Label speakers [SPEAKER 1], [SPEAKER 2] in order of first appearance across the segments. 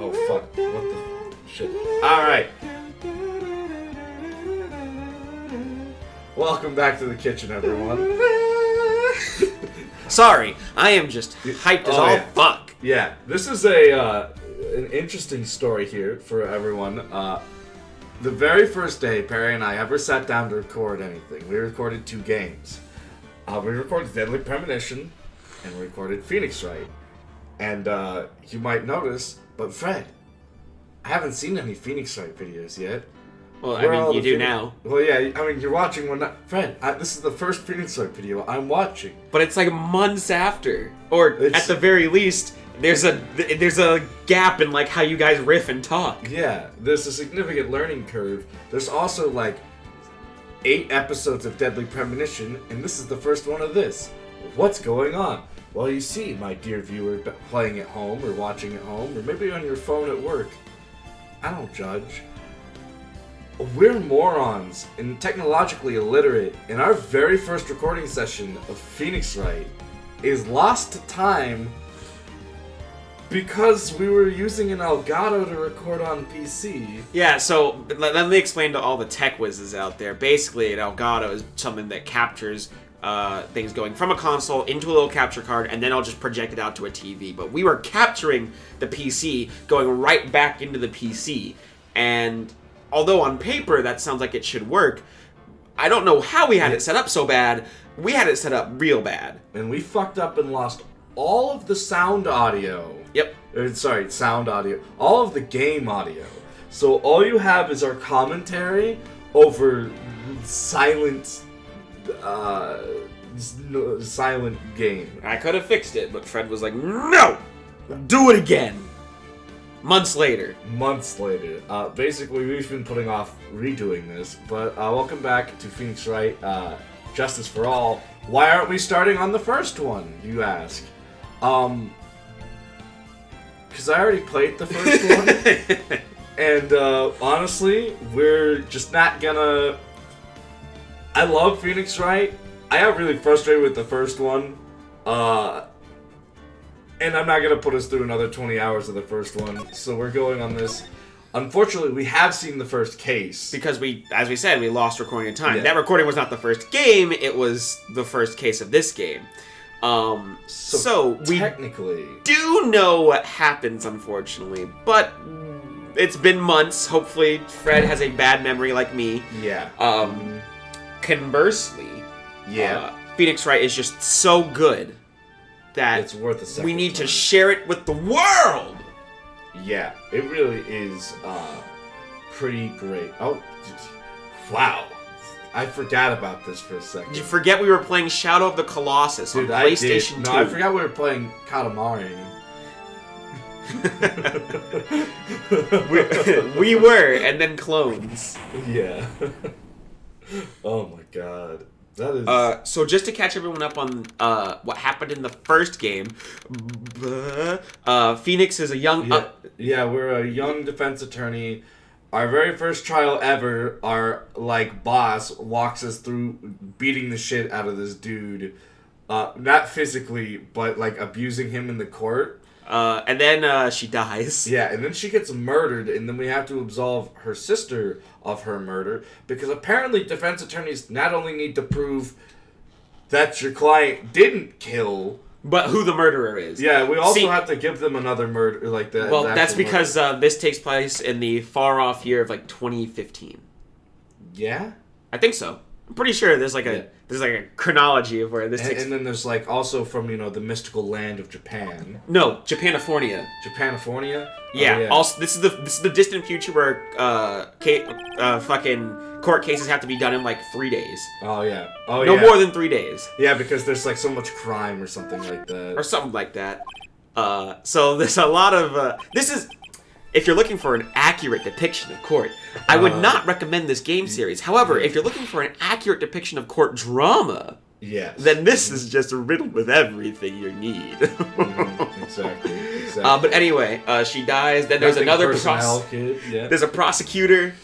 [SPEAKER 1] Oh, fuck. What the shit? Alright. Welcome back to the kitchen, everyone.
[SPEAKER 2] Sorry, I am just hyped as all fuck.
[SPEAKER 1] Yeah, this is an interesting story here for everyone. The very first day Perry and I ever sat down to record anything, we recorded 2 games. We recorded Deadly Premonition, and we recorded Phoenix Wright. And you might notice, but Fred, I haven't seen any Phoenix Wright videos yet.
[SPEAKER 2] Well, I mean, you do now.
[SPEAKER 1] Well, yeah, I mean, you're watching one now. Fred, this is the first Phoenix Wright video I'm watching.
[SPEAKER 2] But it's like months after. Or, at the very least, there's a gap in, like, how you guys riff and talk.
[SPEAKER 1] Yeah, there's a significant learning curve. There's also, like, 8 episodes of Deadly Premonition, and this is the first one of this. What's going on? Well, you see, my dear viewer, playing at home, or watching at home, or maybe on your phone at work. I don't judge. We're morons and technologically illiterate, and our very first recording session of Phoenix Wright is lost to time because we were using an Elgato to record on PC.
[SPEAKER 2] Yeah, so let me explain to all the tech whizzes out there. Basically, an Elgato is something that captures things going from a console into a little capture card, and then I'll just project it out to a TV. But we were capturing the PC, going right back into the PC, and although on paper that sounds like it should work, I don't know how we had it set up so bad. We had it set up real bad.
[SPEAKER 1] And we fucked up and lost all of the sound audio.
[SPEAKER 2] Yep.
[SPEAKER 1] Sound audio. All of the game audio. So all you have is our commentary over silent game.
[SPEAKER 2] I could have fixed it, but Fred was like, no! Do it again! Months later.
[SPEAKER 1] Basically, we've been putting off redoing this, but welcome back to Phoenix Wright, Justice for All. Why aren't we starting on the first one, you ask? Because I already played the first one, and honestly, we're just not gonna... I love Phoenix Wright. I got really frustrated with the first one, and I'm not going to put us through another 20 hours of the first one, so we're going on this. Unfortunately, we have seen the first case.
[SPEAKER 2] Because as we said, we lost recording time.
[SPEAKER 1] Yeah.
[SPEAKER 2] That recording was not the first game, it was the first case of this game. So we
[SPEAKER 1] technically
[SPEAKER 2] do know what happens, unfortunately, but it's been months. Hopefully, Fred has a bad memory like me.
[SPEAKER 1] Yeah.
[SPEAKER 2] Conversely, Phoenix Wright is just so good that
[SPEAKER 1] it's worth a second.
[SPEAKER 2] We need to share it with the world.
[SPEAKER 1] Yeah, it really is pretty great. Oh, wow. I forgot about this for a second.
[SPEAKER 2] Did you forget we were playing Shadow of the Colossus on PlayStation 2?
[SPEAKER 1] No, I forgot we were playing Katamari.
[SPEAKER 2] we were, and then clones.
[SPEAKER 1] Yeah. Oh my god. That is...
[SPEAKER 2] So just to catch everyone up on what happened in the first game, Phoenix is a young...
[SPEAKER 1] we're a young defense attorney. Our very first trial ever, our, boss walks us through beating the shit out of this dude. Not physically, but, abusing him in the court.
[SPEAKER 2] And then she dies.
[SPEAKER 1] Yeah, and then she gets murdered, and then we have to absolve her sister of her murder, because apparently defense attorneys not only need to prove that your client didn't kill,
[SPEAKER 2] but who the murderer is.
[SPEAKER 1] Yeah, we also have to give them another murder, that.
[SPEAKER 2] Well, that's because this takes place in the far-off year of, 2015.
[SPEAKER 1] Yeah?
[SPEAKER 2] I think so. I'm pretty sure there's a chronology of where this takes...
[SPEAKER 1] And then there's also from the mystical land of Japan.
[SPEAKER 2] No, Japanifornia.
[SPEAKER 1] Japanifornia?
[SPEAKER 2] Yeah.
[SPEAKER 1] Oh, yeah.
[SPEAKER 2] Also, this is the distant future where fucking court cases have to be done in 3 days.
[SPEAKER 1] Oh yeah.
[SPEAKER 2] No more than 3 days.
[SPEAKER 1] Yeah, because there's so much crime or something like that.
[SPEAKER 2] Or something like that. So there's a lot of this is. If you're looking for an accurate depiction of court, I would not recommend this game series. However, if you're looking for an accurate depiction of court drama, then this is just riddled with everything you need.
[SPEAKER 1] Exactly.
[SPEAKER 2] But anyway, she dies. Then there's another
[SPEAKER 1] kid. Yeah.
[SPEAKER 2] There's a prosecutor.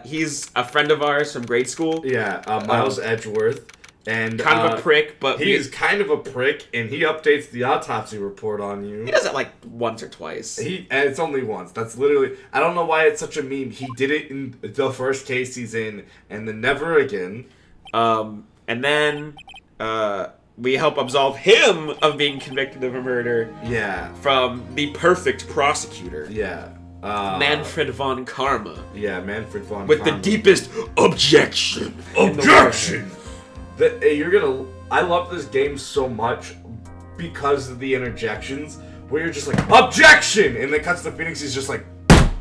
[SPEAKER 2] He's a friend of ours from grade school.
[SPEAKER 1] Yeah, Miles Edgeworth. And
[SPEAKER 2] kind of a prick, but
[SPEAKER 1] he is kind of a prick, and he updates the autopsy report on you.
[SPEAKER 2] He does it like once or twice.
[SPEAKER 1] And it's only once. That's literally. I don't know why it's such a meme. He did it in the first case he's in, and then never again.
[SPEAKER 2] And then we help absolve him of being convicted of a murder.
[SPEAKER 1] Yeah.
[SPEAKER 2] From the perfect prosecutor.
[SPEAKER 1] Yeah.
[SPEAKER 2] Manfred von Karma.
[SPEAKER 1] Yeah, Manfred von
[SPEAKER 2] With
[SPEAKER 1] Karma.
[SPEAKER 2] the deepest objection.
[SPEAKER 1] Objection! I love this game so much because of the interjections where you're just like, objection! And then cuts to Phoenix, he's just like, and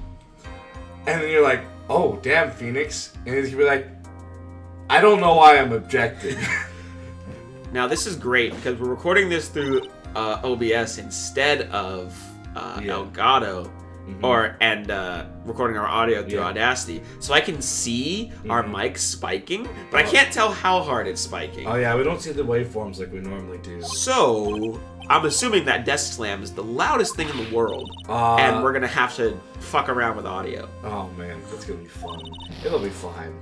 [SPEAKER 1] then you're like, oh, damn, Phoenix. And he's gonna be like, I don't know why I'm objecting.
[SPEAKER 2] Now, this is great because we're recording this through OBS instead of Elgato. Recording our audio through Audacity, so I can see our mic spiking, but I can't tell how hard it's spiking.
[SPEAKER 1] Oh yeah, we don't see the waveforms like we normally do.
[SPEAKER 2] So I'm assuming that desk slam is the loudest thing in the world, and we're gonna have to fuck around with audio.
[SPEAKER 1] Oh man, that's gonna be fun. It'll be fine.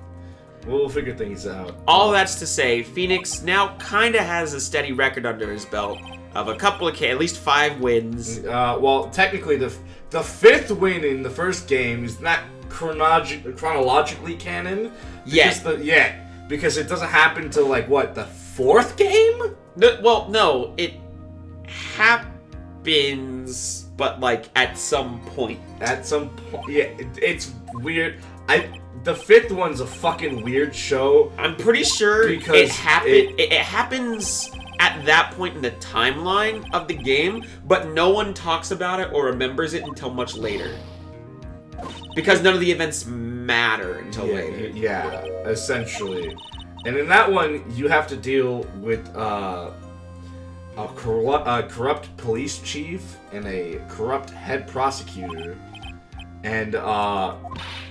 [SPEAKER 1] We'll figure things out.
[SPEAKER 2] All that's to say, Phoenix now kind of has a steady record under his belt of a couple of at least 5 wins.
[SPEAKER 1] Well, technically the 5th win in the first game is not chronologically canon. Because it doesn't happen till like what, the 4th game?
[SPEAKER 2] No, it happens, but like at some point.
[SPEAKER 1] At some point, yeah, it's weird. The 5th one's a fucking weird show.
[SPEAKER 2] I'm pretty sure
[SPEAKER 1] because
[SPEAKER 2] it happens at that point in the timeline of the game, but no one talks about it or remembers it until much later. Because none of the events matter until later.
[SPEAKER 1] Yeah, essentially. And in that one, you have to deal with a corrupt police chief and a corrupt head prosecutor. And,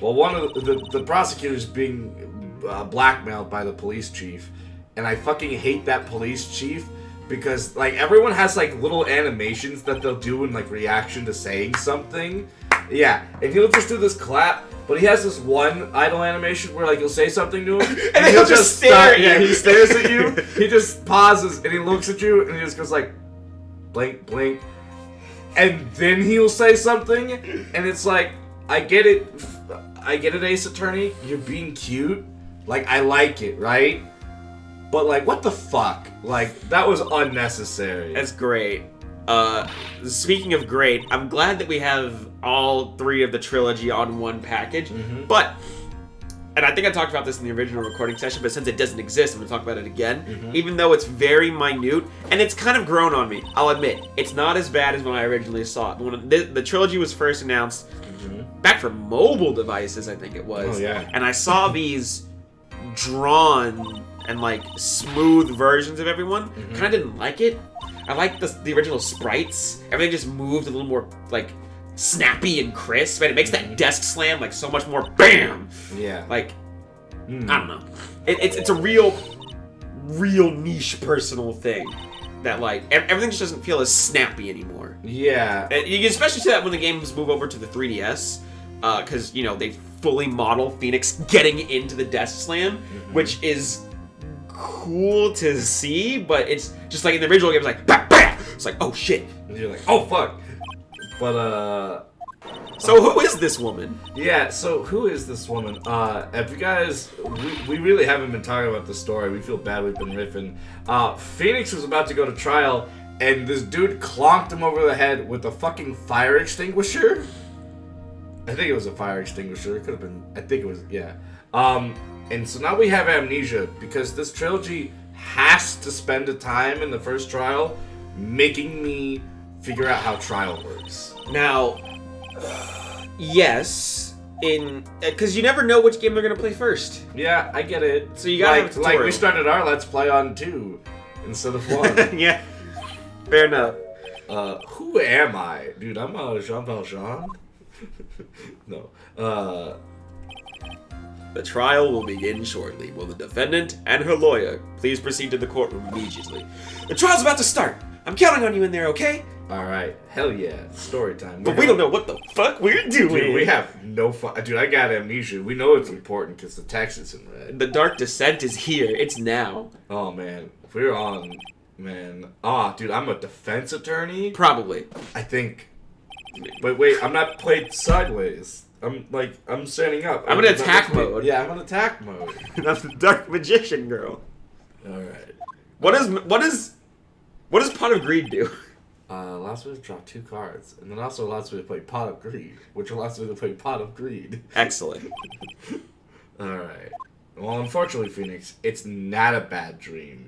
[SPEAKER 1] one of the prosecutors being blackmailed by the police chief. And I fucking hate that police chief because, like, everyone has, like, little animations that they'll do in, like, reaction to saying something. Yeah, and he'll just do this clap, but he has this one idle animation where, like, you'll say something to him,
[SPEAKER 2] and he'll just stare at you.
[SPEAKER 1] Yeah, he stares at you, he just pauses, and he looks at you, and he just goes, like, blink, blink. And then he'll say something, and it's like, I get it, Ace Attorney, you're being cute. Like, I like it, right? But, like, what the fuck? Like, that was unnecessary.
[SPEAKER 2] That's great. Speaking of great, I'm glad that we have all 3 of the trilogy on one package.
[SPEAKER 1] Mm-hmm.
[SPEAKER 2] But, and I think I talked about this in the original recording session, but since it doesn't exist, I'm going to talk about it again.
[SPEAKER 1] Mm-hmm.
[SPEAKER 2] Even though it's very minute, and it's kind of grown on me, I'll admit. It's not as bad as when I originally saw it. When the trilogy was first announced, back for mobile devices, I think it was.
[SPEAKER 1] Oh, yeah.
[SPEAKER 2] And I saw these drawn and like smooth versions of everyone. Kind of didn't like it. I liked the original sprites. Everything just moved a little more like snappy and crisp, and it makes that desk slam like so much more BAM.
[SPEAKER 1] Yeah.
[SPEAKER 2] Like I don't know. It's a real niche personal thing that like everything just doesn't feel as snappy anymore.
[SPEAKER 1] Yeah.
[SPEAKER 2] You can especially see that when the games move over to the 3DS, because they fully model Phoenix getting into the desk slam, which is cool to see, but it's just like in the original game, it's like bah, bah! It's like, oh shit,
[SPEAKER 1] and you're like, oh fuck. But
[SPEAKER 2] so who is this woman?
[SPEAKER 1] Yeah, so who is this woman? If you guys, we really haven't been talking about the story. We feel bad we've been riffing. Phoenix was about to go to trial, and this dude clonked him over the head with a fucking fire extinguisher. I think it was a fire extinguisher. It could have been. I think it was. Yeah. And so now we have amnesia because this trilogy has to spend a time in the first trial making me figure out how trial works.
[SPEAKER 2] Now, yes, because you never know which game they're gonna play first.
[SPEAKER 1] Yeah, I get it.
[SPEAKER 2] So you gotta have a tutorial.
[SPEAKER 1] Like we started our Let's Play on 2 instead of 1.
[SPEAKER 2] Yeah, fair enough.
[SPEAKER 1] Who am I? Dude, I'm Jean Valjean. No.
[SPEAKER 2] The trial will begin shortly. Will the defendant and her lawyer please proceed to the courtroom immediately? The trial's about to start! I'm counting on you in there, okay?
[SPEAKER 1] Alright, hell yeah, story time.
[SPEAKER 2] But we don't know what the fuck we're doing.
[SPEAKER 1] Dude, we have no fun. Dude, I got amnesia. We know it's important because the text is in red.
[SPEAKER 2] The Dark Descent is here. It's now.
[SPEAKER 1] Oh, man. We're on, man. Dude, I'm a defense attorney?
[SPEAKER 2] Probably.
[SPEAKER 1] I think. But wait, I'm not played sideways. I'm standing up.
[SPEAKER 2] I'm in attack mode.
[SPEAKER 1] Yeah, I'm in attack mode.
[SPEAKER 2] That's the Dark Magician girl.
[SPEAKER 1] Alright.
[SPEAKER 2] What does Pot of Greed do?
[SPEAKER 1] Allows me to draw 2 cards, and then also allows me to play Pot of Greed, which allows me to play Pot of Greed.
[SPEAKER 2] Excellent.
[SPEAKER 1] Alright. Well, unfortunately, Phoenix, it's not a bad dream.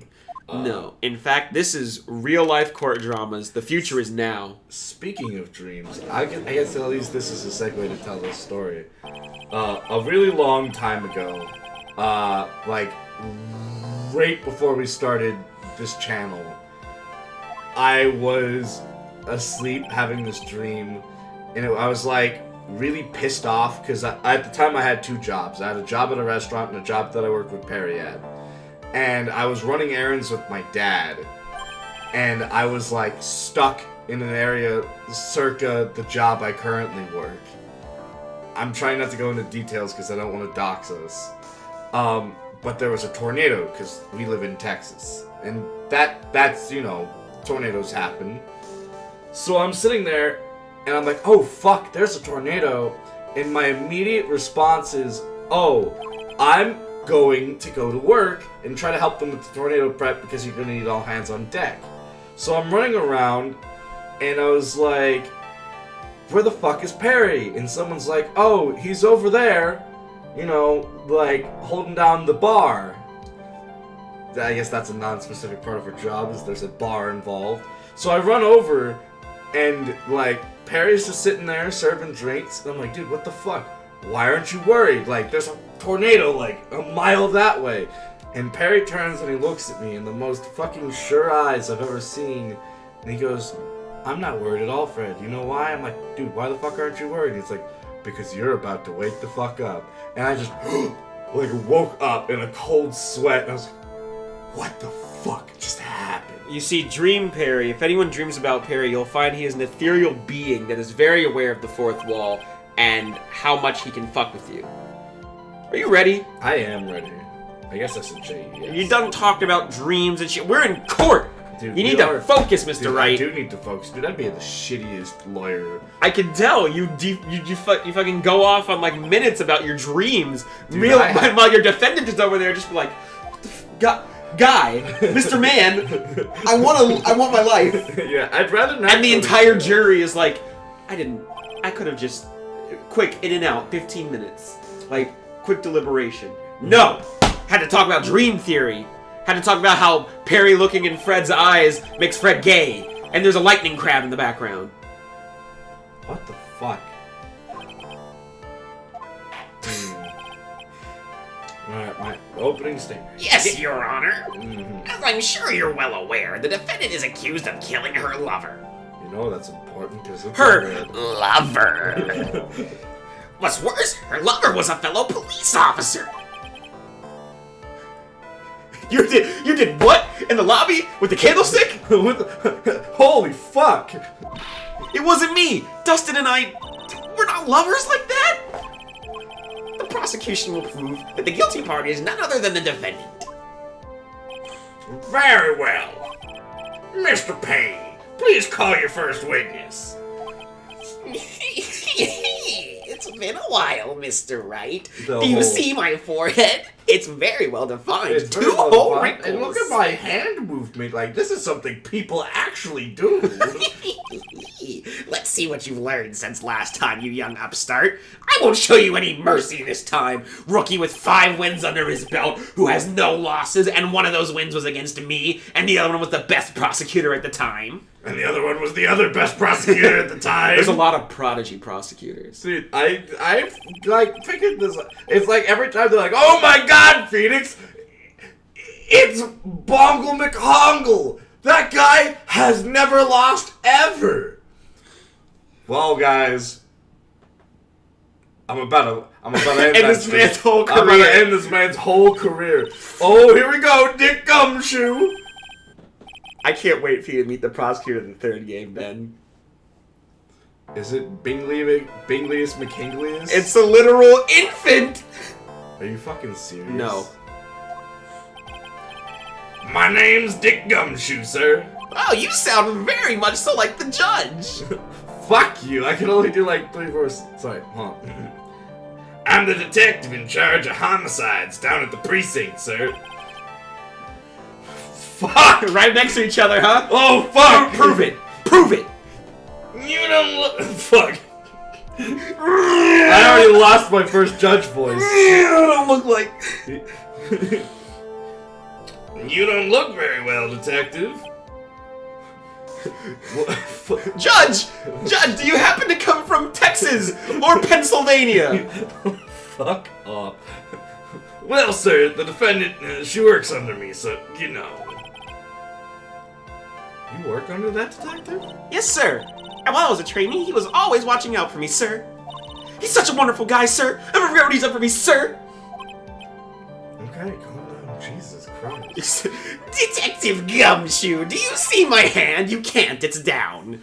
[SPEAKER 2] No. In fact, this is real-life court dramas. The future is now.
[SPEAKER 1] Speaking of dreams, I guess at least this is a segue to tell this story. A really long time ago, like, right before we started this channel, I was asleep having this dream, and I was like really pissed off because at the time I had 2 jobs. I had a job at a restaurant and a job that I worked with Perry at. And I was running errands with my dad, and I was like stuck in an area circa the job I currently work. I'm trying not to go into details because I don't want to dox us. But there was a tornado because we live in Texas, and that's tornadoes happen. So I'm sitting there, and I'm like, oh fuck, there's a tornado, and my immediate response is, oh, I'm going to go to work and try to help them with the tornado prep because you're going to need all hands on deck. So I'm running around, and I was like, where the fuck is Perry? And someone's like, oh, he's over there, like, holding down the bar. I guess that's a non-specific part of her job, is there's a bar involved. So I run over, and, like, Perry's just sitting there serving drinks, and I'm like, dude, what the fuck? Why aren't you worried? Like, there's a tornado, like, a mile that way. And Perry turns and he looks at me in the most fucking sure eyes I've ever seen. And he goes, I'm not worried at all, Fred. You know why? I'm like, dude, why the fuck aren't you worried? And he's like, because you're about to wake the fuck up. And I just, like, woke up in a cold sweat. And I was like, what the fuck just happened?
[SPEAKER 2] You see, Dream Perry, if anyone dreams about Perry, you'll find he is an ethereal being that is very aware of the fourth wall and how much he can fuck with you. Are you ready?
[SPEAKER 1] I am ready. I guess I should say yes.
[SPEAKER 2] You done talked about dreams and shit. We're in court!
[SPEAKER 1] Dude,
[SPEAKER 2] you need to focus, Mr.
[SPEAKER 1] Dude,
[SPEAKER 2] Wright.
[SPEAKER 1] I do need to focus. Dude, I'd be the shittiest lawyer.
[SPEAKER 2] I can tell. You fucking go off on, like, minutes about your dreams.
[SPEAKER 1] Dude,
[SPEAKER 2] while your defendant is over there just like, what the guy, Mr. Man, I want my life.
[SPEAKER 1] Yeah, I'd rather not.
[SPEAKER 2] And the entire jury is like, I could have just, quick, in and out, 15 minutes. Like, quick deliberation. No! Had to talk about dream theory. Had to talk about how Perry looking in Fred's eyes makes Fred gay. And there's a lightning crab in the background.
[SPEAKER 1] What the fuck? Alright, my opening statement.
[SPEAKER 3] Yes, Your Honor. As I'm sure you're well aware, the defendant is accused of killing her lover.
[SPEAKER 1] You know that's important because it's
[SPEAKER 3] Her lover. What's worse, her lover was a fellow police officer.
[SPEAKER 2] You did what? In the lobby? With the candlestick?
[SPEAKER 1] Holy fuck!
[SPEAKER 2] It wasn't me! Dustin and I... We're not lovers like that!
[SPEAKER 3] The prosecution will prove that the guilty party is none other than the defendant. Very well. Mr. Payne, please call your first witness. It's been a while, Mr. Wright. Do you see my forehead? It's very well defined.
[SPEAKER 1] It's very well defined. And look at my hand movement. Like, this is something people actually do.
[SPEAKER 3] Let's see what you've learned since last time, you young upstart. I won't show you any mercy this time. Rookie with 5 wins under his belt, who has no losses, and one of those wins was against me, and the other one was the best prosecutor at the time.
[SPEAKER 1] And the other one was the other best prosecutor at the time.
[SPEAKER 2] There's a lot of prodigy prosecutors.
[SPEAKER 1] Dude, I like figured this. It's like every time they're like, "Oh my God, Phoenix, it's Bongle McHongle. That guy has never lost ever." Well, guys, I'm about to end
[SPEAKER 2] this man's whole career.
[SPEAKER 1] I'm about to end this man's whole career. Oh, here we go, Dick Gumshoe.
[SPEAKER 2] I can't wait for you to meet the prosecutor in the third game, Ben.
[SPEAKER 1] Is it Binglius McKinglius?
[SPEAKER 2] It's a literal infant!
[SPEAKER 1] Are you fucking serious?
[SPEAKER 2] No.
[SPEAKER 1] My name's Dick Gumshoe, sir.
[SPEAKER 2] Oh, you sound very much so like the judge.
[SPEAKER 1] Fuck you, I can only do like 3 verses. Sorry, hold on. I'm the detective in charge of homicides down at the precinct, sir. Fuck!
[SPEAKER 2] Right next to each other, huh?
[SPEAKER 1] Oh, fuck!
[SPEAKER 2] Prove it! Prove it!
[SPEAKER 1] You don't look. Fuck. I already lost my first judge voice.
[SPEAKER 2] You don't look like.
[SPEAKER 1] You don't look very well, detective.
[SPEAKER 2] Judge! Judge, do you happen to come from Texas or Pennsylvania?
[SPEAKER 1] Fuck off. Well, sir, the defendant, she works under me, so, you know. You work under that detective?
[SPEAKER 2] Yes, sir. And while I was a trainee, he was always watching out for me, sir. He's such a wonderful guy, sir. Every road he's up for me, sir.
[SPEAKER 1] Okay, calm down. Jesus Christ.
[SPEAKER 3] Detective Gumshoe, do you see my hand? You can't, it's down.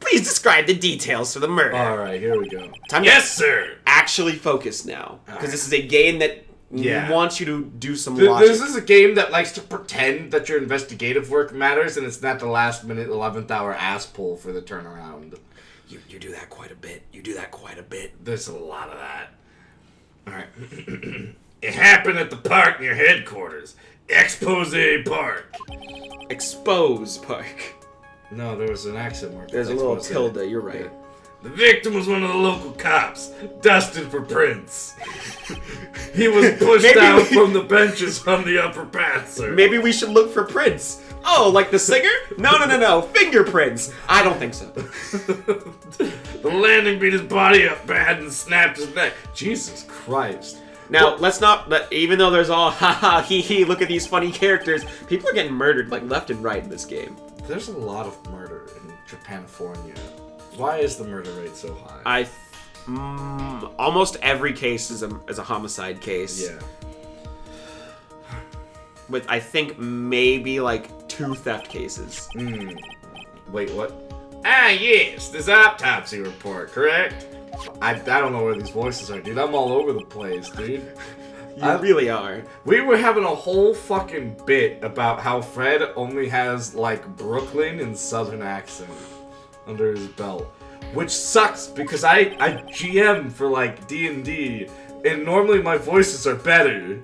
[SPEAKER 3] Please describe the details for the murder.
[SPEAKER 1] Alright, here we go.
[SPEAKER 2] Time
[SPEAKER 1] Yes, sir!
[SPEAKER 2] actually focus now. Because this is a game that wants you to do some
[SPEAKER 1] This
[SPEAKER 2] logic.
[SPEAKER 1] is a game that likes to pretend that your investigative work matters, and it's not the last minute, 11th hour ass pull for the turnaround.
[SPEAKER 3] You do that quite a bit. You do that quite a bit.
[SPEAKER 1] There's a lot of that. Alright. It happened at the park near headquarters. Expose Park.
[SPEAKER 2] Expose Park.
[SPEAKER 1] No, there was an accent mark.
[SPEAKER 2] There's a little tilde, you're right.
[SPEAKER 1] Yeah. The victim was one of the local cops, dusted for prints. He was pushed down from the benches on the upper path, sir.
[SPEAKER 2] Maybe we should look for prints. Oh, like the singer? No. Fingerprints. I don't think so.
[SPEAKER 1] The landing beat his body up bad and snapped his neck. Jesus Christ.
[SPEAKER 2] Now, let's not, even though there's all, haha, hee, look at these funny characters, people are getting murdered, like, left and right in this game.
[SPEAKER 1] There's a lot of murder in Japanifornia. Why is the murder rate so high?
[SPEAKER 2] Almost every case is a homicide case.
[SPEAKER 1] Yeah.
[SPEAKER 2] With, I think, maybe, like, 2 theft cases.
[SPEAKER 1] Wait, what? Ah, yes, this autopsy report, correct? I don't know where these voices are, dude. I'm all over the place, dude.
[SPEAKER 2] You really are.
[SPEAKER 1] We were having a whole fucking bit about how Fred only has, like, Brooklyn and Southern accent under his belt. Which sucks, because I GM for, like, D&D, and normally my voices are better.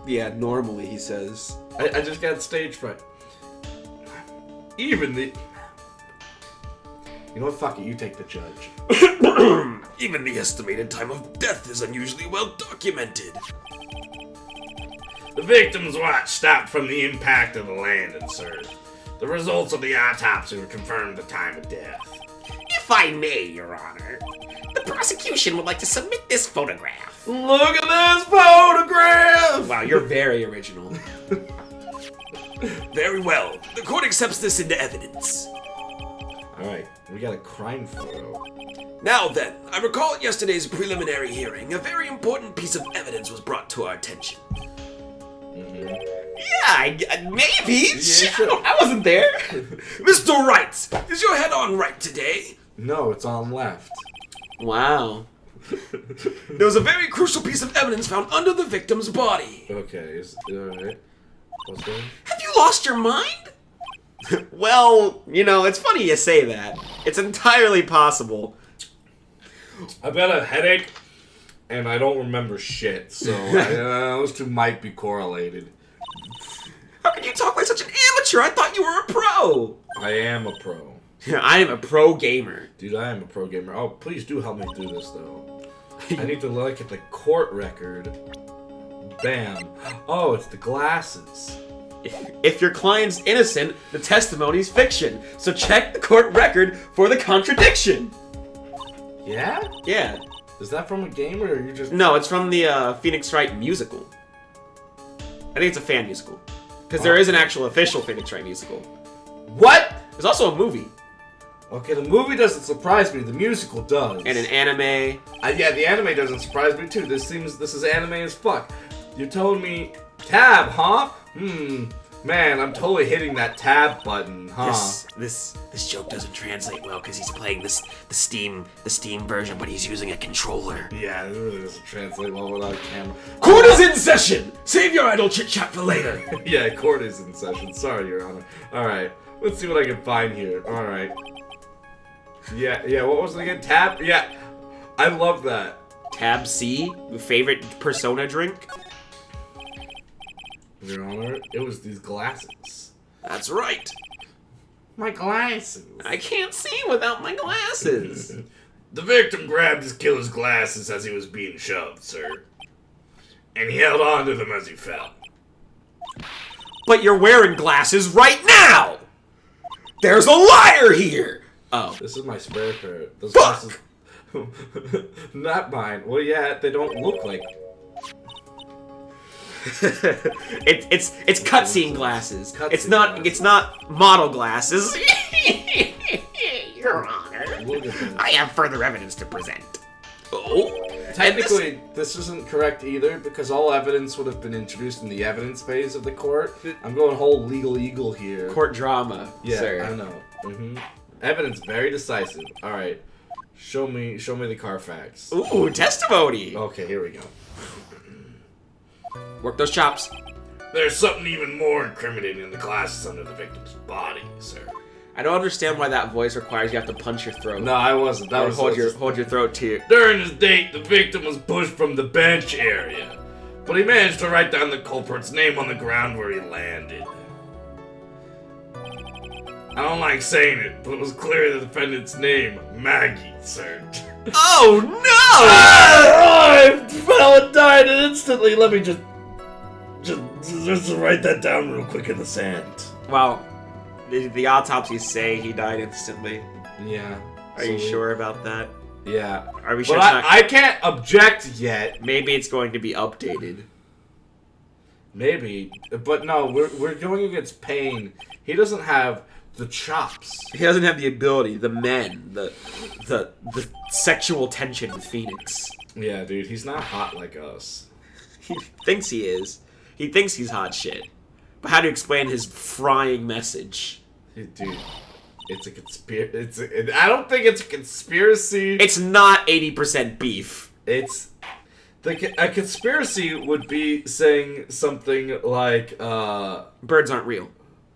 [SPEAKER 2] Yeah, normally, he says.
[SPEAKER 1] I just got stage fright. Even the... You know what, fuck it, you take the judge.
[SPEAKER 3] Even the estimated time of death is unusually well documented.
[SPEAKER 1] The victim's watch stopped from the impact of the landing, sir. The results of the autopsy would confirm the time of death.
[SPEAKER 3] If I may, Your Honor, the prosecution would like to submit this photograph.
[SPEAKER 1] Look at this photograph!
[SPEAKER 2] Wow, you're very original.
[SPEAKER 3] Very well. The court accepts this into evidence.
[SPEAKER 1] Alright, we got a crime photo.
[SPEAKER 3] Now then, I recall at yesterday's preliminary hearing, a very important piece of evidence was brought to our attention. Yeah, maybe.
[SPEAKER 1] sure.
[SPEAKER 2] I wasn't there.
[SPEAKER 3] Mr. Wright, is your head on right today?
[SPEAKER 1] No, it's on left.
[SPEAKER 2] Wow.
[SPEAKER 3] There was a very crucial piece of evidence found under the victim's body.
[SPEAKER 1] Okay, alright. What's going on?
[SPEAKER 3] Have you lost your mind?
[SPEAKER 2] Well, you know, it's funny you say that. It's entirely possible.
[SPEAKER 1] I've got a headache, and I don't remember shit, so those two might be correlated.
[SPEAKER 3] How can you talk like such an amateur? I thought you were a pro.
[SPEAKER 1] I am a pro.
[SPEAKER 2] I am a pro gamer.
[SPEAKER 1] Dude, I am a pro gamer. Oh, please do help me through this, though. I need to look at the court record. Bam. Oh, it's the glasses.
[SPEAKER 2] If your client's innocent, the testimony's fiction. So check the court record for the contradiction.
[SPEAKER 1] Yeah?
[SPEAKER 2] Yeah.
[SPEAKER 1] Is that from a game, or are you just...
[SPEAKER 2] No, it's from the Phoenix Wright musical. I think it's a fan musical. Because there is an actual official Phoenix Wright musical.
[SPEAKER 1] What?
[SPEAKER 2] There's also a movie.
[SPEAKER 1] Okay, the movie doesn't surprise me. The musical does.
[SPEAKER 2] And an anime.
[SPEAKER 1] Yeah, the anime doesn't surprise me, too. This is anime as fuck. You're telling me... Tab, huh? Man, I'm totally hitting that tab button, huh?
[SPEAKER 3] This joke doesn't translate well because he's playing the Steam version, but he's using a controller.
[SPEAKER 1] Yeah, it really doesn't translate well without a camera.
[SPEAKER 3] Court is in session. Save your idle chit chat for later.
[SPEAKER 1] Yeah, court is in session. Sorry, Your Honor. Alright, let's see what I can find here. Alright. Yeah, what was it again? Tab? Yeah, I love that.
[SPEAKER 2] Tab C, favorite Persona drink.
[SPEAKER 1] Your Honor, it was these glasses.
[SPEAKER 2] That's right.
[SPEAKER 1] My glasses.
[SPEAKER 2] I can't see without my glasses.
[SPEAKER 1] The victim grabbed his killer's glasses as he was being shoved, sir. And he held on to them as he fell.
[SPEAKER 2] But you're wearing glasses right now! There's a liar here! Oh.
[SPEAKER 1] This is my spare pair. Those
[SPEAKER 2] Fuck!
[SPEAKER 1] glasses... Not mine. Well, yeah, they don't look like...
[SPEAKER 2] it's cutscene glasses. It's
[SPEAKER 1] Cutscene
[SPEAKER 2] not model glasses.
[SPEAKER 3] Your Honor,
[SPEAKER 1] Look at this.
[SPEAKER 3] I have further evidence to present.
[SPEAKER 2] Oh.
[SPEAKER 1] Technically, this isn't correct either, because all evidence would have been introduced in the evidence phase of the court. I'm going whole legal eagle here.
[SPEAKER 2] Court drama,
[SPEAKER 1] Yeah,
[SPEAKER 2] sir.
[SPEAKER 1] I know. Evidence very decisive. All right, show me the Carfax.
[SPEAKER 2] Ooh, testimony.
[SPEAKER 1] Okay, here we go.
[SPEAKER 2] Work those chops.
[SPEAKER 1] There's something even more incriminating in the glasses under the victim's body, sir.
[SPEAKER 2] I don't understand why that voice requires you have to punch your throat.
[SPEAKER 1] No, I wasn't. That
[SPEAKER 2] Or
[SPEAKER 1] was
[SPEAKER 2] hold your throat too.
[SPEAKER 1] During his date, the victim was pushed from the bench area, but he managed to write down the culprit's name on the ground where he landed. I don't like saying it, but it was clearly the defendant's name, Maggie, sir.
[SPEAKER 2] Oh no!
[SPEAKER 1] I fell and died instantly. Let me just write that down real quick in the sand.
[SPEAKER 2] Well, the autopsies say he died instantly.
[SPEAKER 1] Yeah.
[SPEAKER 2] Are you sure about that?
[SPEAKER 1] Yeah.
[SPEAKER 2] Are we sure
[SPEAKER 1] But
[SPEAKER 2] it's not?
[SPEAKER 1] I can't object yet.
[SPEAKER 2] Maybe it's going to be updated.
[SPEAKER 1] Maybe, but no, we're going against Payne. He doesn't have the chops.
[SPEAKER 2] He doesn't have the ability, the sexual tension with Phoenix.
[SPEAKER 1] Yeah, dude, he's not hot like us.
[SPEAKER 2] He thinks he is. He thinks he's hot shit. But how do you explain his frying message?
[SPEAKER 1] Dude, it's a conspiracy. I don't think it's a conspiracy.
[SPEAKER 2] It's not 80% beef.
[SPEAKER 1] It's a conspiracy would be saying something like,
[SPEAKER 2] Birds aren't real.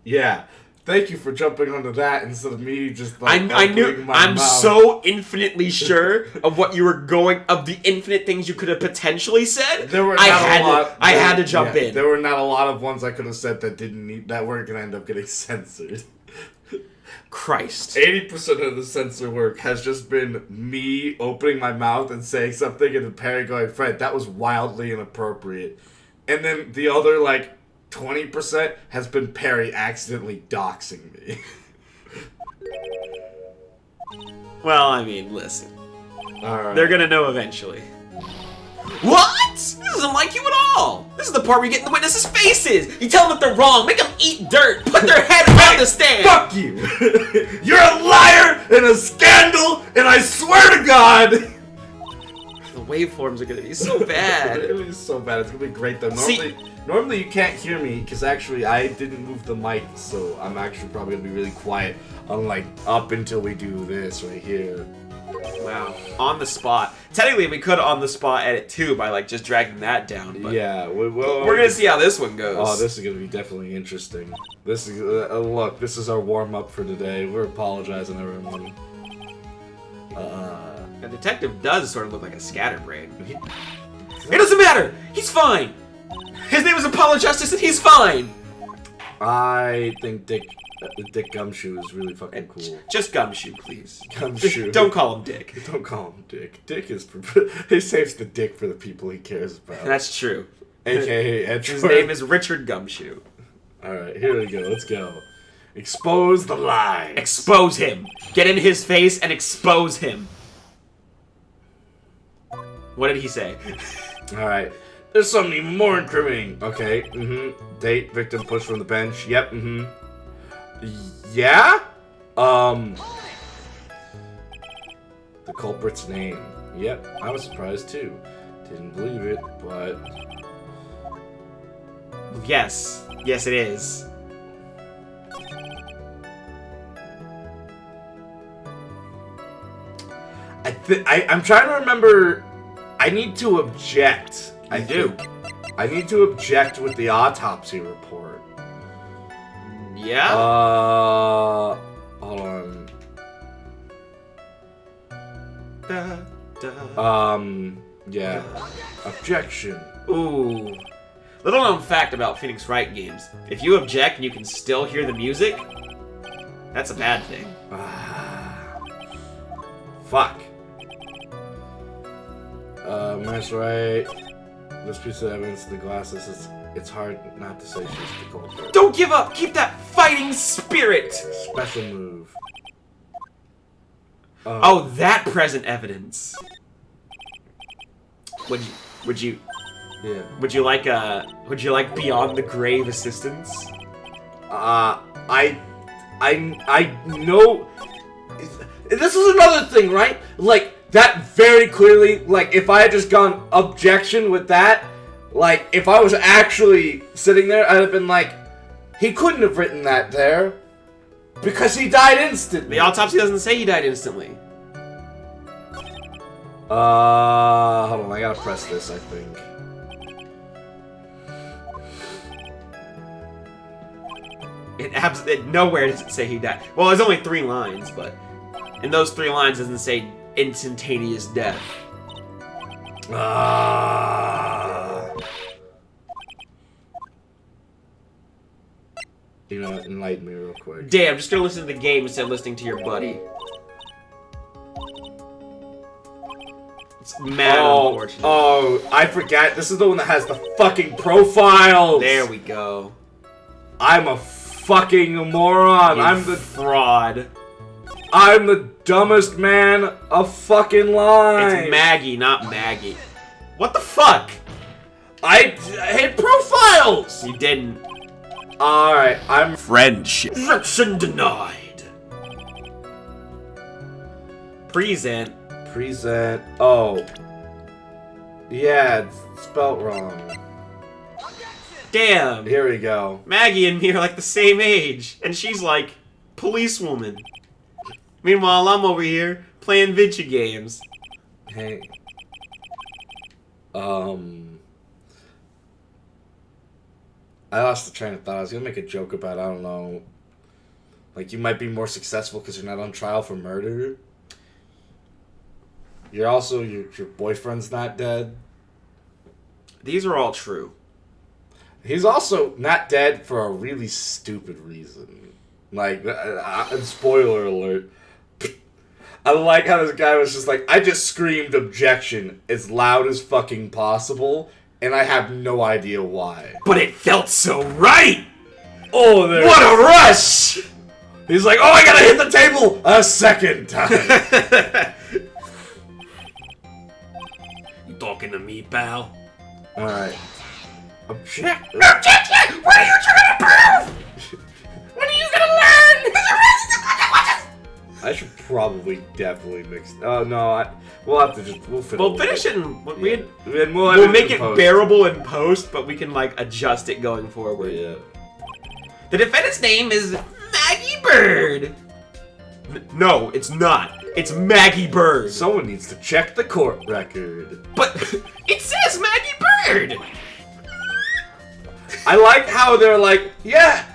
[SPEAKER 1] yeah. Thank you for jumping onto that instead of me just like
[SPEAKER 2] I knew.
[SPEAKER 1] opening my
[SPEAKER 2] I'm
[SPEAKER 1] mouth.
[SPEAKER 2] so infinitely sure of what you were going of the infinite things you could have potentially said.
[SPEAKER 1] There were
[SPEAKER 2] I
[SPEAKER 1] not
[SPEAKER 2] had
[SPEAKER 1] a lot.
[SPEAKER 2] I had to jump in.
[SPEAKER 1] There were not a lot of ones I could have said that weren't gonna end up getting censored.
[SPEAKER 2] Christ.
[SPEAKER 1] 80% of the censor work has just been me opening my mouth and saying something and then Perry going, Fred, that was wildly inappropriate. And then the other, 20% has been Perry accidentally doxing me.
[SPEAKER 2] Well, I mean, listen.
[SPEAKER 1] Alright.
[SPEAKER 2] They're gonna know eventually. What? This isn't like you at all. This is the part where you get in the witnesses' faces. You tell them that they're wrong. Make them eat dirt. Put their head on the stand.
[SPEAKER 1] Fuck you! You're a liar and a scandal, and I swear to God!
[SPEAKER 2] The waveforms are gonna be so bad.
[SPEAKER 1] It is so bad. It's gonna be great though.
[SPEAKER 2] See-
[SPEAKER 1] Normally you can't hear me because actually I didn't move the mic, so I'm actually probably gonna be really quiet. Unlike up until we do this right here.
[SPEAKER 2] Wow. On the spot. Technically, we could on the spot edit too by just dragging that down. But
[SPEAKER 1] Yeah,
[SPEAKER 2] we're gonna see how this one goes.
[SPEAKER 1] Oh, this is gonna be definitely interesting. This is look. This is our warm up for today. We're apologizing, everyone.
[SPEAKER 2] The detective does sort of look like a scatterbrain. It doesn't matter. He's fine. His name is Apollo Justice, and he's fine.
[SPEAKER 1] I think Dick Gumshoe is really fucking cool.
[SPEAKER 2] Just Gumshoe, please.
[SPEAKER 1] Gumshoe.
[SPEAKER 2] Don't call him Dick.
[SPEAKER 1] Don't call him Dick. Dick is he saves the dick for the people he cares about.
[SPEAKER 2] That's true.
[SPEAKER 1] AKA Edgeworth.
[SPEAKER 2] His name is Richard Gumshoe.
[SPEAKER 1] Alright, here we go. Let's go. Expose the lies.
[SPEAKER 2] Expose him. Get in his face and expose him. What did he say?
[SPEAKER 1] Alright. There's something even more incriminating. Okay, Date, victim pushed from the bench. Yep, Yeah? The culprit's name. Yep, I was surprised too. Didn't believe it, but...
[SPEAKER 2] Yes. Yes, it is.
[SPEAKER 1] I'm trying to remember. I need to object. I
[SPEAKER 2] do.
[SPEAKER 1] need to object with the autopsy report.
[SPEAKER 2] Yeah?
[SPEAKER 1] Hold on. Yeah. Objection.
[SPEAKER 2] Ooh. Little known fact about Phoenix Wright games. If you object and you can still hear the music, that's a bad thing.
[SPEAKER 1] Fuck. That's right. This piece of evidence, the glasses, it's hard not to say she's the culprit.
[SPEAKER 2] Don't give up! Keep that fighting spirit!
[SPEAKER 1] Special move.
[SPEAKER 2] Oh, that present evidence. Would you like beyond the grave assistance?
[SPEAKER 1] I know. This is another thing, right? Like, that very clearly, like, if I had just gone objection with that, like, if I was actually sitting there, I'd have been like, he couldn't have written that there, because he died instantly.
[SPEAKER 2] The autopsy doesn't say he died instantly.
[SPEAKER 1] Hold on, I gotta press this, I think.
[SPEAKER 2] It nowhere does it say he died. Well, there's only 3 lines, but in those 3 lines it doesn't say instantaneous death.
[SPEAKER 1] You know, enlighten me real quick.
[SPEAKER 2] Damn, I'm just gonna listen to the game instead of listening to your buddy. It's mad unfortunate.
[SPEAKER 1] Oh, I forgot. This is the one that has the fucking profiles.
[SPEAKER 2] There we go.
[SPEAKER 1] I'm a fucking moron.
[SPEAKER 2] I'm the fraud.
[SPEAKER 1] I'm the dumbest man a fucking line.
[SPEAKER 2] It's Maggie, not Maggie. What the fuck?
[SPEAKER 1] I hit profiles.
[SPEAKER 2] You didn't.
[SPEAKER 1] Alright, I'm
[SPEAKER 3] Friendship.
[SPEAKER 2] Rejection denied. Present.
[SPEAKER 1] Oh. Yeah, it's spelt wrong.
[SPEAKER 2] Damn.
[SPEAKER 1] Here we go.
[SPEAKER 2] Maggie and me are like the same age, and she's like policewoman. Meanwhile, I'm over here playing video games.
[SPEAKER 1] Hey. I lost the train of thought. I was gonna make a joke about, I don't know, like, you might be more successful because you're not on trial for murder. You're also, your boyfriend's not dead.
[SPEAKER 2] These are all true.
[SPEAKER 1] He's also not dead for a really stupid reason. Like, spoiler alert. I like how this guy was just like, I just screamed objection as loud as fucking possible, and I have no idea why.
[SPEAKER 3] But it felt so right!
[SPEAKER 1] Oh, there.
[SPEAKER 3] What a rush!
[SPEAKER 1] He's like, oh, I gotta hit the table a second time.
[SPEAKER 3] You talking to me, pal?
[SPEAKER 1] Alright. Object.
[SPEAKER 3] Objection! What are you trying to prove? When are you gonna learn?
[SPEAKER 1] I should probably definitely mix. Oh no, we'll have to just
[SPEAKER 2] We'll finish it and
[SPEAKER 1] we'll
[SPEAKER 2] make it bearable in post, but we can like adjust it going forward.
[SPEAKER 1] Yeah.
[SPEAKER 2] The defendant's name is Maggie Bird. No, it's not. It's Maggie Bird.
[SPEAKER 1] Someone needs to check the court record.
[SPEAKER 2] But it says Maggie Bird.
[SPEAKER 1] I like how they're like, yeah,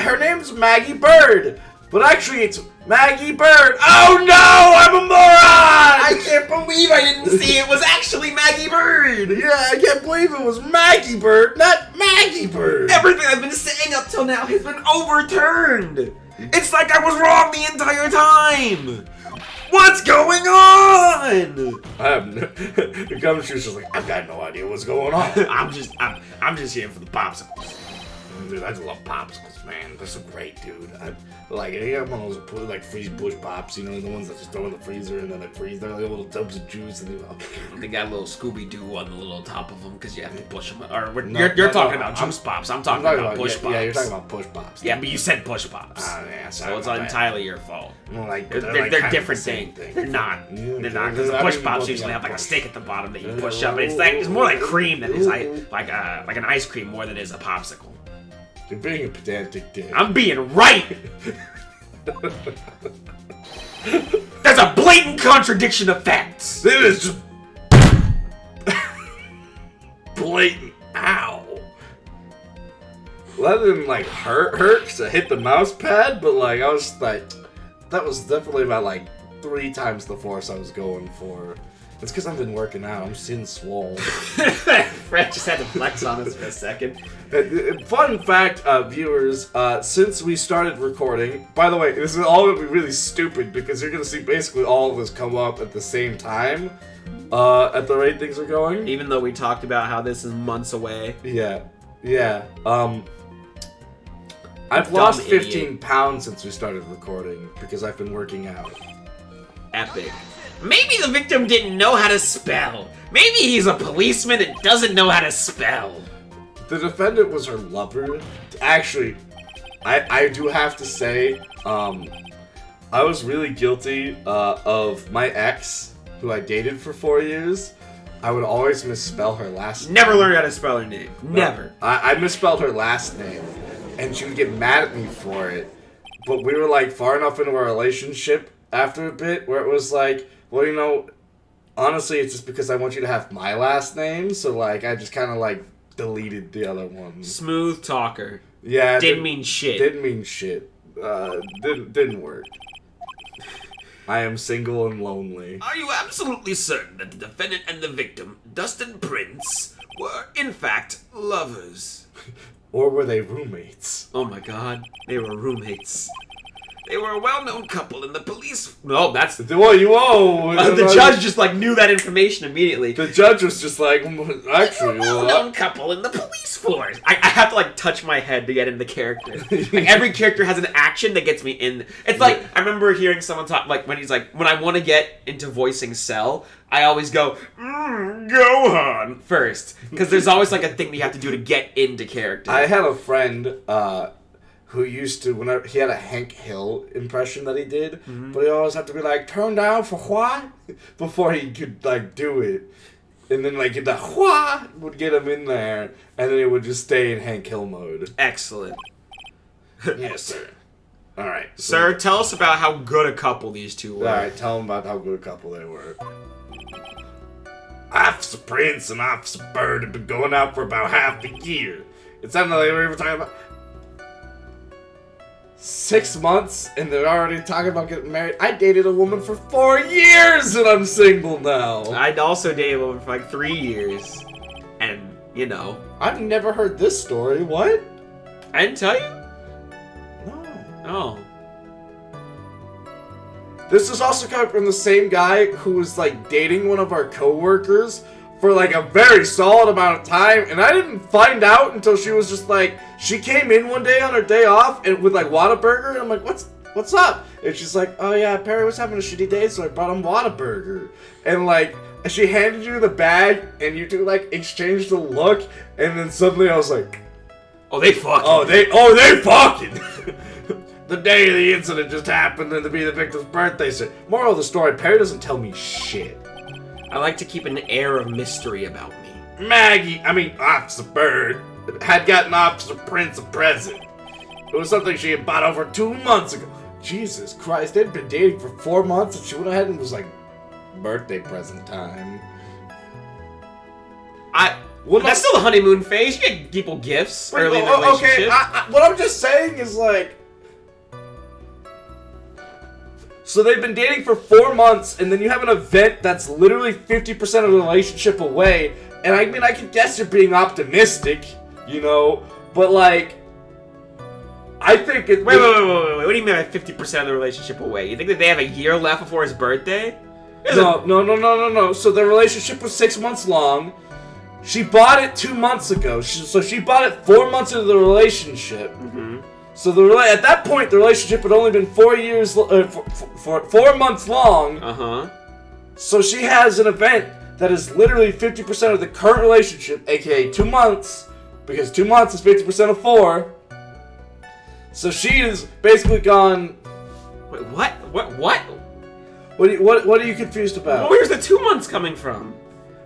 [SPEAKER 1] her name's Maggie Bird. But actually, it's Maggie Bird. Oh no, I'm a moron!
[SPEAKER 2] I can't believe I didn't see it was actually Maggie Bird.
[SPEAKER 1] Yeah, I can't believe it was Maggie Bird, not Maggie Bird.
[SPEAKER 2] Everything I've been saying up till now has been overturned. It's like I was wrong the entire time. What's going on?
[SPEAKER 1] I have no. The Gumshoe's just like, I've got no idea what's going on.
[SPEAKER 3] I'm just here for the popsicles.
[SPEAKER 1] Dude, I love popsicles, man. They're so great, dude. I got one of those like freeze bush pops, you know, the ones that just throw in the freezer and then they freeze. They're like little tubs of juice and
[SPEAKER 3] They got a little Scooby-Doo on the little top of them because you have to push them. Or
[SPEAKER 1] you're
[SPEAKER 3] talking about juice pops. I'm talking about push pops.
[SPEAKER 1] Yeah, you're talking about push pops.
[SPEAKER 3] Yeah, but you said push pops.
[SPEAKER 1] Yeah,
[SPEAKER 3] So it's entirely your fault.
[SPEAKER 1] Well, like,
[SPEAKER 3] They're different things. They're not. They're not, because the push pops usually have like a stick at the bottom that you push up. It's more like cream than it is like an ice cream more than it is a popsicle.
[SPEAKER 1] You're being a pedantic dick.
[SPEAKER 3] I'm being right. That's That's a blatant contradiction of facts.
[SPEAKER 1] It is just blatant. Ow. Well, that didn't like hurt because I hit the mouse pad, but like I was like, that was definitely about like 3 times the force I was going for. It's because I've been working out. I'm seeing swole.
[SPEAKER 2] Fred just had to flex on us for a second.
[SPEAKER 1] Fun fact, viewers, since we started recording, by the way, this is all going to be really stupid because you're going to see basically all of this come up at the same time at the rate things are going.
[SPEAKER 2] Even though we talked about how this is months away.
[SPEAKER 1] Yeah. I've lost 15 pounds since we started recording because I've been working out.
[SPEAKER 2] Epic.
[SPEAKER 3] Maybe the victim didn't know how to spell. Maybe he's a policeman that doesn't know how to spell.
[SPEAKER 1] The defendant was her lover. Actually, I do have to say, I was really guilty of my ex, who I dated for 4 years. I would always misspell her last name.
[SPEAKER 2] Never learned how to spell her name. Never.
[SPEAKER 1] I misspelled her last name, and she would get mad at me for it. But we were like far enough into our relationship after a bit where it was like, well, you know, honestly, it's just because I want you to have my last name, so like I just kind of like deleted the other one.
[SPEAKER 2] Smooth talker.
[SPEAKER 1] Yeah.
[SPEAKER 2] Didn't mean shit.
[SPEAKER 1] Didn't mean shit. Didn't work. I am single and lonely.
[SPEAKER 3] Are you absolutely certain that the defendant and the victim, Dustin Prince, were in fact lovers?
[SPEAKER 1] Or were they roommates?
[SPEAKER 2] Oh my god. They were roommates.
[SPEAKER 3] They were a well-known couple in the police.
[SPEAKER 2] No, that's...
[SPEAKER 1] Whoa!
[SPEAKER 2] the judge just, like, knew that information immediately.
[SPEAKER 1] The judge was just like, actually,
[SPEAKER 3] well-known couple in the police force.
[SPEAKER 2] I have to, like, touch my head to get into character. Like, every character has an action that gets me in. It's like, I remember hearing someone talk, like, when he's like, when I want to get into voicing Cell, I always go, Gohan first. Because there's always, like, a thing that you have to do to get into character.
[SPEAKER 1] I had a friend, who used to, whenever he had a Hank Hill impression that he did, but he always had to be like, turn down for what? Before he could, like, do it. And then, like, the what would get him in there, and then he would just stay in Hank Hill mode.
[SPEAKER 2] Excellent.
[SPEAKER 1] Yes, sir. Alright.
[SPEAKER 2] Sir, tell us about how good a couple these two were.
[SPEAKER 1] Alright, tell them about how good a couple they were. Officer Prince and Officer Bird have been going out for about half a year. It sounded like they were even talking about 6 months, and they're already talking about getting married. I dated a woman for 4 years, and I'm single now.
[SPEAKER 2] I'd also dated a woman for like 3 years. And, you know.
[SPEAKER 1] I've never heard this story. What?
[SPEAKER 2] I didn't tell you?
[SPEAKER 1] No.
[SPEAKER 2] Oh.
[SPEAKER 1] This is also coming from the same guy who was, like, dating one of our coworkers for, like, a very solid amount of time, and I didn't find out until she was just, like, she came in one day on her day off and with, like, Whataburger, and I'm like, what's up? And she's like, oh, yeah, Perry was having a shitty day, so I brought him Whataburger. And, like, she handed you the bag, and you two, like, exchanged a look, and then suddenly I was like,
[SPEAKER 2] Oh, they fucking.
[SPEAKER 1] oh, they fucking! The day of the incident just happened to be the victim's birthday. So, moral of the story, Perry doesn't tell me shit.
[SPEAKER 2] I like to keep an air of mystery about me.
[SPEAKER 1] Officer Bird, had gotten Officer Prince a present. It was something she had bought over 2 months ago. Jesus Christ, they'd been dating for 4 months and she went ahead and was like, birthday present time.
[SPEAKER 2] That's still the honeymoon phase. You get people gifts early in the relationship.
[SPEAKER 1] Okay, what I'm just saying is like, so they've been dating for 4 months, and then you have an event that's literally 50% of the relationship away, and I mean, I can guess you're being optimistic, you know, but like, I think it...
[SPEAKER 2] Wait. What do you mean by 50% of the relationship away? You think that they have a year left before his birthday?
[SPEAKER 1] No. So the relationship was 6 months long. She bought it 2 months ago, so she bought it 4 months into the relationship. Mm-hmm. So at that point, the relationship had only been 4 years, for 4 months long.
[SPEAKER 2] Uh-huh.
[SPEAKER 1] So she has an event that is literally 50% of the current relationship, aka 2 months, because 2 months is 50% of 4. So she is basically gone.
[SPEAKER 2] Wait, what?
[SPEAKER 1] What are you confused about?
[SPEAKER 2] Where's the 2 months coming from?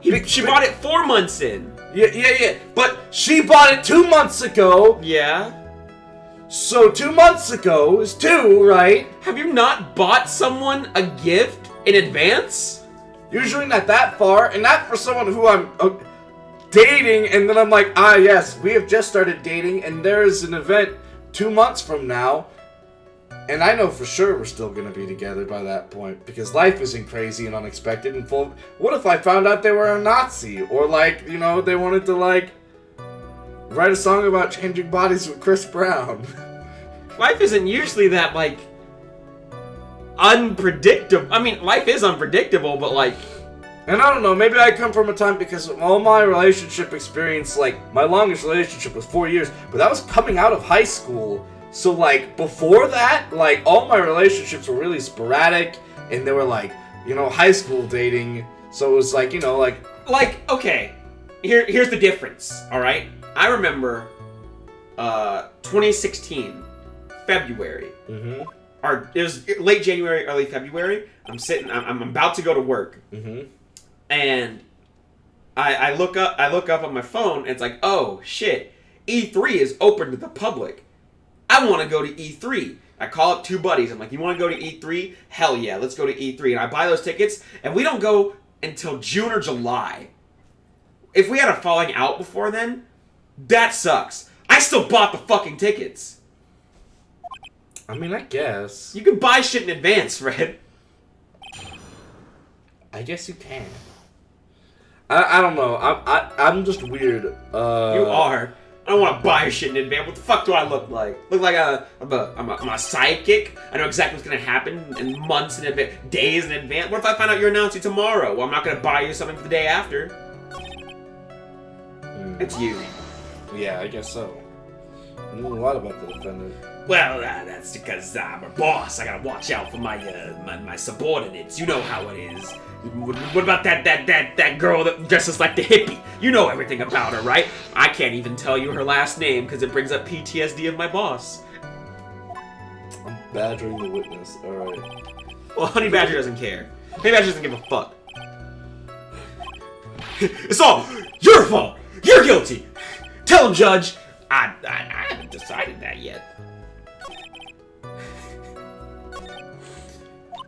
[SPEAKER 2] She bought it 4 months in.
[SPEAKER 1] Yeah. But she bought it 2 months ago.
[SPEAKER 2] Yeah.
[SPEAKER 1] So 2 months ago is 2, right?
[SPEAKER 2] Have you not bought someone a gift in advance?
[SPEAKER 1] Usually not that far, and not for someone who I'm dating, and then I'm like, yes, we have just started dating, and there is an event 2 months from now, and I know for sure we're still gonna be together by that point, because life isn't crazy and unexpected and full. What if I found out they were a Nazi, or like, you know, they wanted to like write a song about changing bodies with Chris Brown?
[SPEAKER 2] Life isn't usually that, like, unpredictable. I mean, life is unpredictable, but, like...
[SPEAKER 1] And I don't know, maybe I come from a time because of all my relationship experience, like, my longest relationship was 4 years, but that was coming out of high school. So, like, before that, like, all my relationships were really sporadic, and they were, like, you know, high school dating. So it was, like, you know, like...
[SPEAKER 2] Like, okay, here's the difference, alright? I remember 2016, February.
[SPEAKER 1] Mm-hmm.
[SPEAKER 2] Or it was late January, early February. I'm about to go to work.
[SPEAKER 1] Mm-hmm.
[SPEAKER 2] And I look up on my phone, and it's like, oh, shit, E3 is open to the public. I want to go to E3. I call up 2 buddies. I'm like, you want to go to E3? Hell yeah, let's go to E3. And I buy those tickets, and we don't go until June or July. If we had a falling out before then, that sucks. I still bought the fucking tickets.
[SPEAKER 1] I mean, I guess.
[SPEAKER 2] You can buy shit in advance, Fred.
[SPEAKER 1] I guess you can. I don't know. I'm just weird.
[SPEAKER 2] You are. I don't want to buy shit in advance. What the fuck do I look like? Look like I'm a sidekick? I know exactly what's gonna happen in months in advance, days in advance. What if I find out you're announcing tomorrow? Well, I'm not gonna buy you something for the day after. It's you.
[SPEAKER 1] Yeah, I guess so. You know a lot about the defendant.
[SPEAKER 3] Well, that's because I'm a boss. I gotta watch out for my my subordinates. You know how it is. What about that girl that dresses like the hippie? You know everything about her, right? I can't even tell you her last name because it brings up PTSD of my boss.
[SPEAKER 1] I'm badgering the witness. Alright.
[SPEAKER 2] Well, Honey Badger doesn't care. Honey Badger doesn't give a fuck.
[SPEAKER 3] It's all your fault. You're guilty. Tell him, Judge. I haven't decided that yet.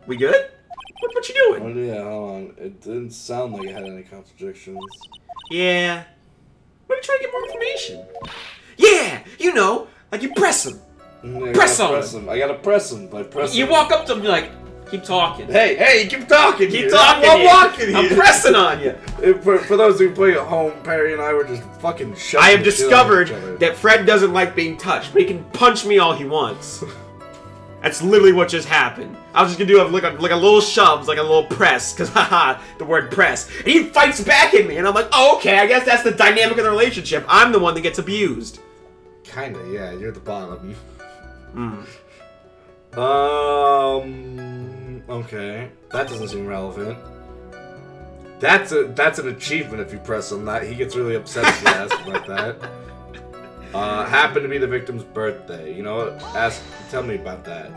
[SPEAKER 2] We good? What you doing?
[SPEAKER 1] Oh, yeah, hold on. It didn't sound like it had any contradictions.
[SPEAKER 2] Yeah. What are you trying to get more information?
[SPEAKER 3] Yeah, you know, like you press him. Press on
[SPEAKER 1] him. I gotta press him by pressing.
[SPEAKER 2] You walk up to him and you're like, keep talking.
[SPEAKER 1] Hey, keep talking.
[SPEAKER 2] Keep talking.
[SPEAKER 1] I'm walking here.
[SPEAKER 2] I'm pressing on you.
[SPEAKER 1] For those who play at home, Perry and I were just fucking shoving
[SPEAKER 2] I have
[SPEAKER 1] the shit out of each other.
[SPEAKER 2] discovered that Fred doesn't like being touched, but he can punch me all he wants. That's literally what just happened. I was just gonna do like a little shove, like a little press, because haha, the word press. And he fights back at me, and I'm like, oh, okay, I guess that's the dynamic of the relationship. I'm the one that gets abused.
[SPEAKER 1] Kinda, yeah, you're the bottom. Okay. That doesn't seem relevant. That's an achievement if you press on that. He gets really upset if you ask about that. Happened to be the victim's birthday. You know what? Tell me about that.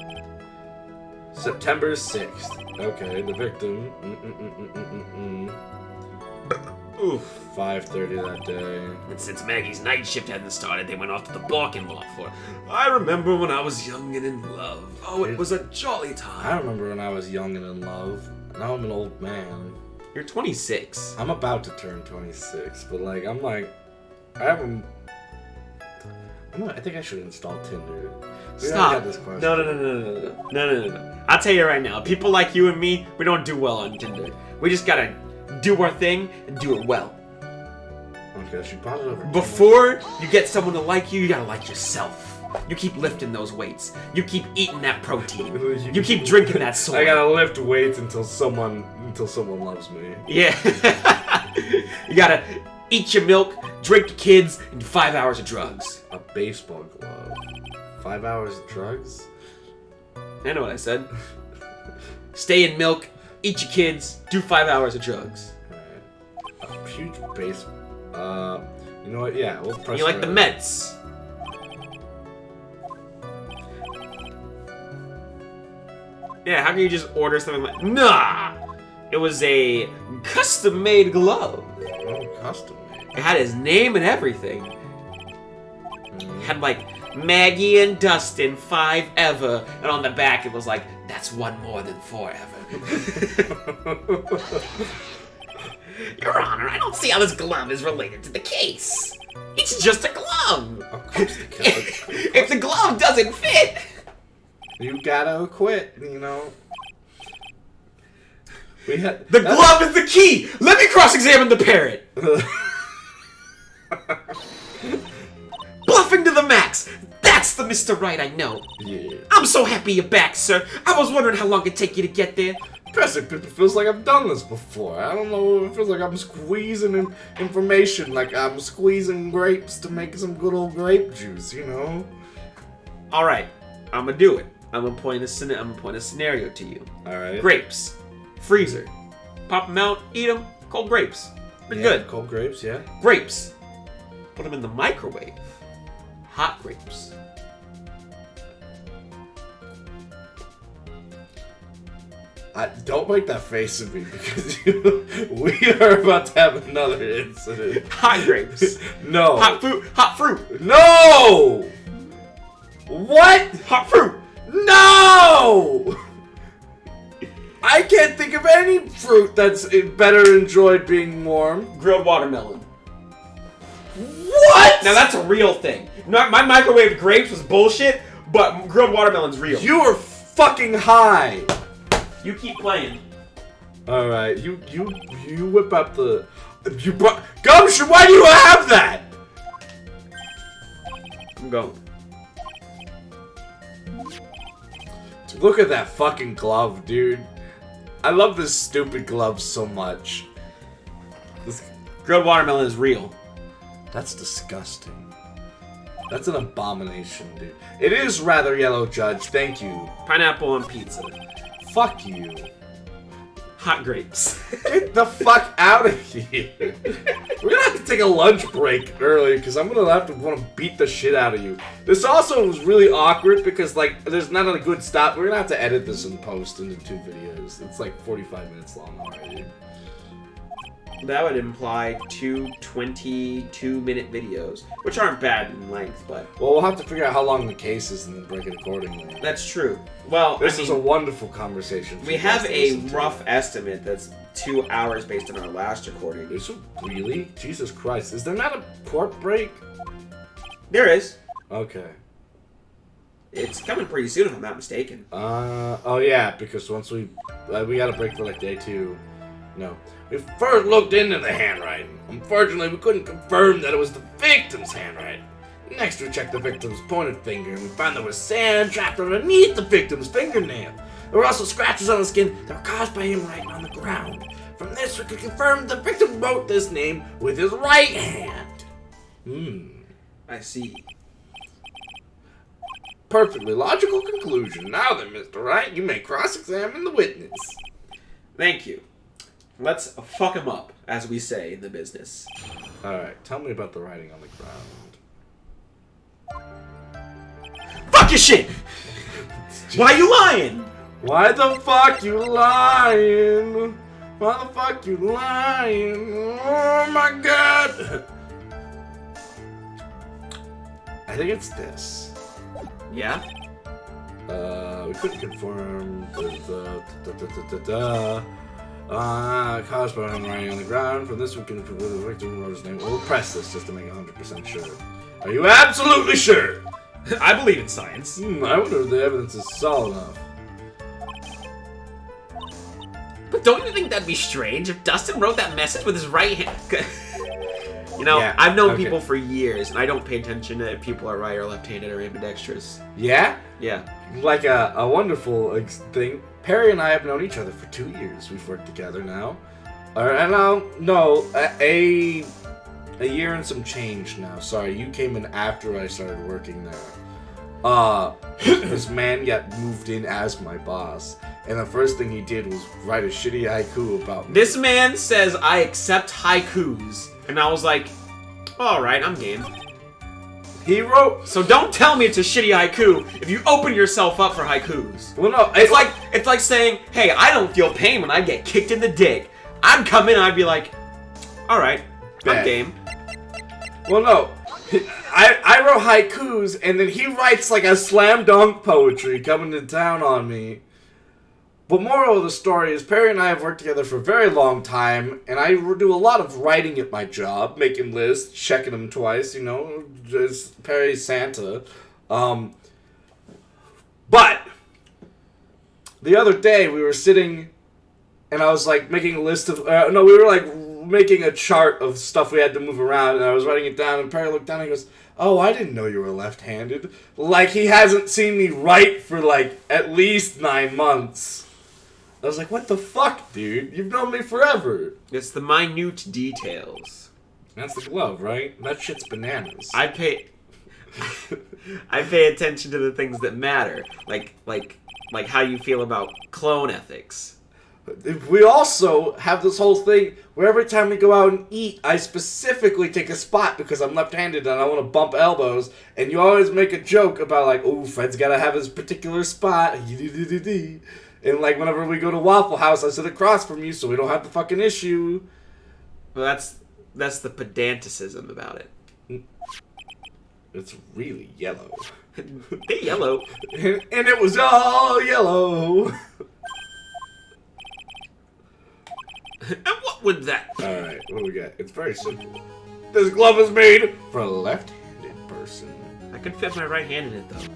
[SPEAKER 1] September 6th. Okay, the victim.
[SPEAKER 2] Oof.
[SPEAKER 1] 5:30 that day.
[SPEAKER 3] And since Maggie's night shift hadn't started, they went off to the parking lot for it. I remember when I was young and in love. Oh, it was a jolly
[SPEAKER 1] I
[SPEAKER 3] time.
[SPEAKER 1] remember when I was young and in love. Now I'm an old man.
[SPEAKER 2] You're 26.
[SPEAKER 1] I'm about to turn 26, but I think I should install Tinder. We already
[SPEAKER 2] Stop.
[SPEAKER 1] had this question.
[SPEAKER 2] No. I'll tell you right now, people like you and me, we don't do well on Tinder. We just gotta do our thing and do it well.
[SPEAKER 1] Okay, she brought it over.
[SPEAKER 2] Before you get someone to like you, you gotta like yourself. You keep lifting those weights. You keep eating that protein. You keep drinking that soy.
[SPEAKER 1] I gotta lift weights until someone loves me.
[SPEAKER 2] Yeah. You gotta eat your milk, drink your kids, and do 5 hours of drugs.
[SPEAKER 1] A baseball glove. 5 hours of drugs?
[SPEAKER 2] I know what I said. Stay in milk, eat your kids, do 5 hours of drugs.
[SPEAKER 1] Alright. A huge base. You know what? Yeah, we'll press.
[SPEAKER 2] You like the Mets? Yeah, how can you just order something like... Nah! It was a custom-made glove.
[SPEAKER 1] Oh, custom made.
[SPEAKER 2] It had his name and everything. It had, like, Maggie and Dustin, 5 ever. And on the back it was like, that's 1 more than 4 ever.
[SPEAKER 3] Your Honor, I don't see how this glove is related to the case. It's just a glove.
[SPEAKER 1] Of course the killer.
[SPEAKER 3] If the glove doesn't fit...
[SPEAKER 1] You gotta acquit, you know.
[SPEAKER 2] The glove is the key! Let me cross-examine the parrot! Bluffing to the max! That's the Mr. Wright I know.
[SPEAKER 1] Yeah.
[SPEAKER 2] I'm so happy you're back, sir. I was wondering how long it'd take you to get there.
[SPEAKER 1] It feels like I've done this before. I don't know. It feels like I'm squeezing information, like I'm squeezing grapes to make some good old grape juice, you know?
[SPEAKER 2] Alright, I'm gonna do it. I'm gonna point a scenario to you.
[SPEAKER 1] Alright.
[SPEAKER 2] Grapes. Freezer. Pop them out, eat them. Cold grapes. Been good.
[SPEAKER 1] Cold grapes, yeah.
[SPEAKER 2] Grapes. Put them in the microwave. Hot grapes.
[SPEAKER 1] Don't make that face at me because we are about to have another incident.
[SPEAKER 2] Hot grapes.
[SPEAKER 1] No.
[SPEAKER 2] Hot fruit. Hot fruit.
[SPEAKER 1] No! What?
[SPEAKER 2] Hot fruit.
[SPEAKER 1] No! I can't think of any fruit that's better enjoyed being warm.
[SPEAKER 2] Grilled watermelon.
[SPEAKER 1] What?
[SPEAKER 2] Now that's a real thing. My microwave grapes was bullshit, but grilled watermelon's real.
[SPEAKER 1] You are fucking high.
[SPEAKER 2] You keep playing.
[SPEAKER 1] All right, you whip out the. Gumshoe, why do you have that?
[SPEAKER 2] I'm going.
[SPEAKER 1] Look at that fucking glove, dude. I love this stupid glove so much.
[SPEAKER 2] Grilled watermelon is real.
[SPEAKER 1] That's disgusting. That's an abomination, dude. It is rather yellow, Judge. Thank you.
[SPEAKER 2] Pineapple on pizza.
[SPEAKER 1] Fuck you.
[SPEAKER 2] Hot grapes.
[SPEAKER 1] Get the fuck out of here. We're gonna have to take a lunch break early because I'm gonna have to want to beat the shit out of you. This also was really awkward because, like, there's not a good stop. We're gonna have to edit this in post into 2 videos. It's like 45 minutes long already.
[SPEAKER 2] That would imply 2 22-minute videos, which aren't bad in length, but...
[SPEAKER 1] Well, we'll have to figure out how long the case is and then break it accordingly.
[SPEAKER 2] That's true. Well,
[SPEAKER 1] This is a wonderful conversation.
[SPEAKER 2] We have a rough estimate that's 2 hours based on our last recording.
[SPEAKER 1] Is it really? Jesus Christ. Is there not a port break?
[SPEAKER 2] There is.
[SPEAKER 1] Okay.
[SPEAKER 2] It's coming pretty soon, if I'm not mistaken.
[SPEAKER 1] Oh yeah, because once we got a break for like day 2. No. We first looked into the handwriting. Unfortunately, we couldn't confirm that it was the victim's handwriting. Next, we checked the victim's pointed finger, and we found there was sand trapped underneath the victim's fingernail. There were also scratches on the skin that were caused by him writing on the ground. From this, we could confirm the victim wrote this name with his right hand.
[SPEAKER 2] I see.
[SPEAKER 1] Perfectly logical conclusion. Now then, Mr. Wright, you may cross-examine the witness.
[SPEAKER 2] Thank you. Let's fuck him up, as we say in the business.
[SPEAKER 1] Alright, tell me about the writing on the ground.
[SPEAKER 2] Fuck your shit! Why you lying?
[SPEAKER 1] Why the fuck you lying? Why the fuck you lying? Oh my god! I think it's this.
[SPEAKER 2] Yeah?
[SPEAKER 1] We couldn't confirm caused by handwriting on the ground. From this, we can conclude the victim wrote his name. We'll press this just to make 100% sure. Are you absolutely sure?
[SPEAKER 2] I believe in science.
[SPEAKER 1] I wonder if the evidence is solid enough.
[SPEAKER 3] But don't you think that'd be strange if Dustin wrote that message with his right hand?
[SPEAKER 2] You know,
[SPEAKER 1] Yeah,
[SPEAKER 2] I've known
[SPEAKER 1] okay.
[SPEAKER 2] people for years, and I don't pay attention to if people are right or left-handed or ambidextrous.
[SPEAKER 1] Yeah?
[SPEAKER 2] Yeah.
[SPEAKER 1] Like a wonderful thing. Perry and I have known each other for 2 years. We've worked together now. A year and some change now. Sorry, you came in after I started working there. This man moved in as my boss. And the first thing he did was write a shitty haiku about me.
[SPEAKER 2] This man says I accept haikus. And I was like, alright, I'm game.
[SPEAKER 1] He wrote...
[SPEAKER 2] So don't tell me it's a shitty haiku if you open yourself up for haikus.
[SPEAKER 1] Well, no,
[SPEAKER 2] It's like saying, hey, I don't feel pain when I get kicked in the dick. I'd come in and I'd be like, alright, I'm
[SPEAKER 1] Bet.
[SPEAKER 2] game.
[SPEAKER 1] Well, no. I wrote haikus, and then he writes like a slam dunk poetry coming to town on me. But moral of the story is Perry and I have worked together for a very long time, and I do a lot of writing at my job, making lists, checking them twice, you know, just Perry's Santa. But the other day we were sitting, and I was like making a list of, we were like making a chart of stuff we had to move around, and I was writing it down, and Perry looked down and he goes, "Oh, I didn't know you were left-handed." Like he hasn't seen me write for like at least 9 months. I was like, what the fuck, dude? You've known me forever.
[SPEAKER 2] It's the minute details.
[SPEAKER 1] That's the glove, right? That shit's bananas.
[SPEAKER 2] I pay attention to the things that matter, like how you feel about clone ethics.
[SPEAKER 1] We also have this whole thing where every time we go out and eat, I specifically take a spot because I'm left-handed and I want to bump elbows, and you always make a joke about like, oh, Fred's got to have his particular spot. And like whenever we go to Waffle House, I sit across from you so we don't have the fucking issue.
[SPEAKER 2] Well, that's the pedanticism about it.
[SPEAKER 1] It's really yellow.
[SPEAKER 2] They yellow.
[SPEAKER 1] And it was all yellow.
[SPEAKER 2] And what would that be?
[SPEAKER 1] Alright, what do we got? It's very simple. This glove is made for a left-handed person.
[SPEAKER 2] I could fit my right hand in it, though.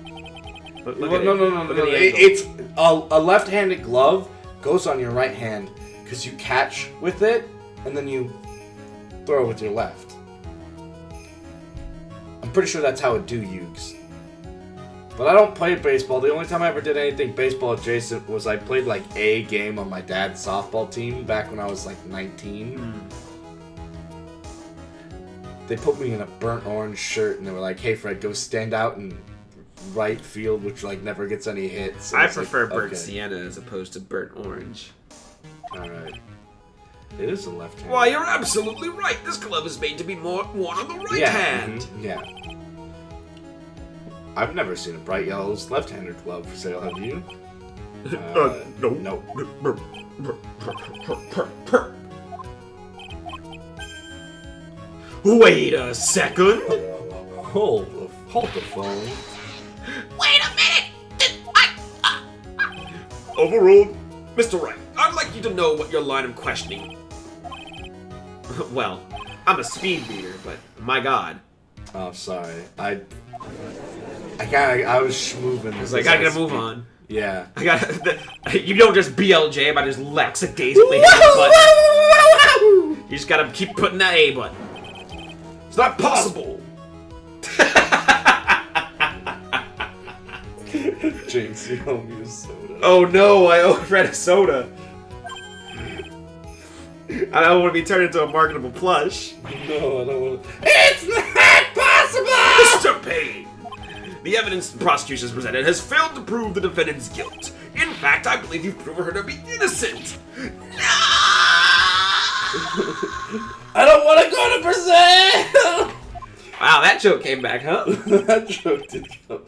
[SPEAKER 2] But
[SPEAKER 1] No. It's a left-handed glove goes on your right hand because you catch with it and then you throw with your left. I'm pretty sure that's how a do Yugs. But I don't play baseball. The only time I ever did anything baseball adjacent was I played like a game on my dad's softball team back when I was like 19. They put me in a burnt orange shirt and they were like, "Hey Fred, go stand out in right field," which like never gets any hits. And
[SPEAKER 2] I
[SPEAKER 1] it's like,
[SPEAKER 2] prefer burnt
[SPEAKER 1] okay.
[SPEAKER 2] sienna as opposed to burnt orange.
[SPEAKER 1] Alright. It is a left hand.
[SPEAKER 2] Why, you're absolutely right. This glove is made to be worn on the right hand.
[SPEAKER 1] Yeah. I've never seen a bright yellow left-handed glove for sale, have you?
[SPEAKER 2] No.
[SPEAKER 1] No.
[SPEAKER 2] Wait a second.
[SPEAKER 1] Hold the phone.
[SPEAKER 3] Wait a minute!
[SPEAKER 2] Overruled. Mr. Wright, I'd like you to know what your line of questioning... Well, I'm a speed reader, but my god.
[SPEAKER 1] Oh, sorry. I was schmoovin'.
[SPEAKER 2] I was like, I gotta move on.
[SPEAKER 1] Yeah.
[SPEAKER 2] I gotta... You don't just BLJ by just lackadaisically hitting the button. You just gotta keep putting that A button. It's not possible!
[SPEAKER 1] Jinx, you owe me a soda.
[SPEAKER 2] Oh no, I owe Fred a soda. I don't want to be turned into a marketable plush.
[SPEAKER 1] No, I don't want to.
[SPEAKER 3] It's not possible!
[SPEAKER 2] Mr. Payne! The evidence the prosecution has presented has failed to prove the defendant's guilt. In fact, I believe you've proven her to be innocent.
[SPEAKER 1] I don't want to go to Brazil!
[SPEAKER 2] Wow, that joke came back, huh?
[SPEAKER 1] That joke did come.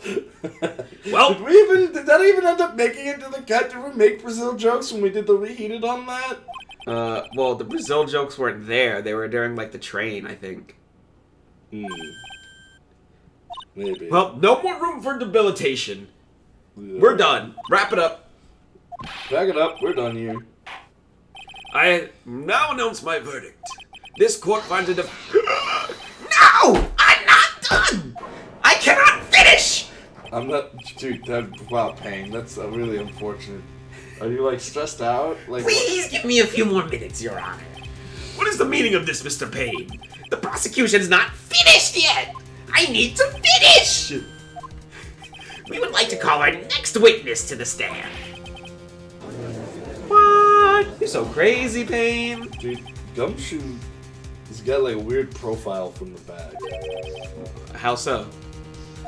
[SPEAKER 2] Well,
[SPEAKER 1] did that even end up making it to the cut? Did we make Brazil jokes when we did the reheated on that?
[SPEAKER 2] well, the Brazil jokes weren't there. They were during, like, the train, I think.
[SPEAKER 1] Maybe.
[SPEAKER 2] Well, no more room for debilitation.
[SPEAKER 1] Yeah.
[SPEAKER 2] We're done. Wrap it up.
[SPEAKER 1] Back it up. We're done here.
[SPEAKER 2] I now announce my verdict. This court finds a
[SPEAKER 3] No! I'm not done! I cannot finish!
[SPEAKER 1] I'm not... Dude, wow, Payne. That's really unfortunate. Are you, like, stressed out? Like,
[SPEAKER 3] Please give me a few more minutes, Your Honor.
[SPEAKER 2] What is the meaning of this, Mr. Payne?
[SPEAKER 3] The prosecution's not finished yet! I need to finish! We would like to call our next witness to the stand.
[SPEAKER 2] What? You're so crazy, Payne.
[SPEAKER 1] Dude, Gumshoe... He's got, like, a weird profile from the back.
[SPEAKER 2] How so?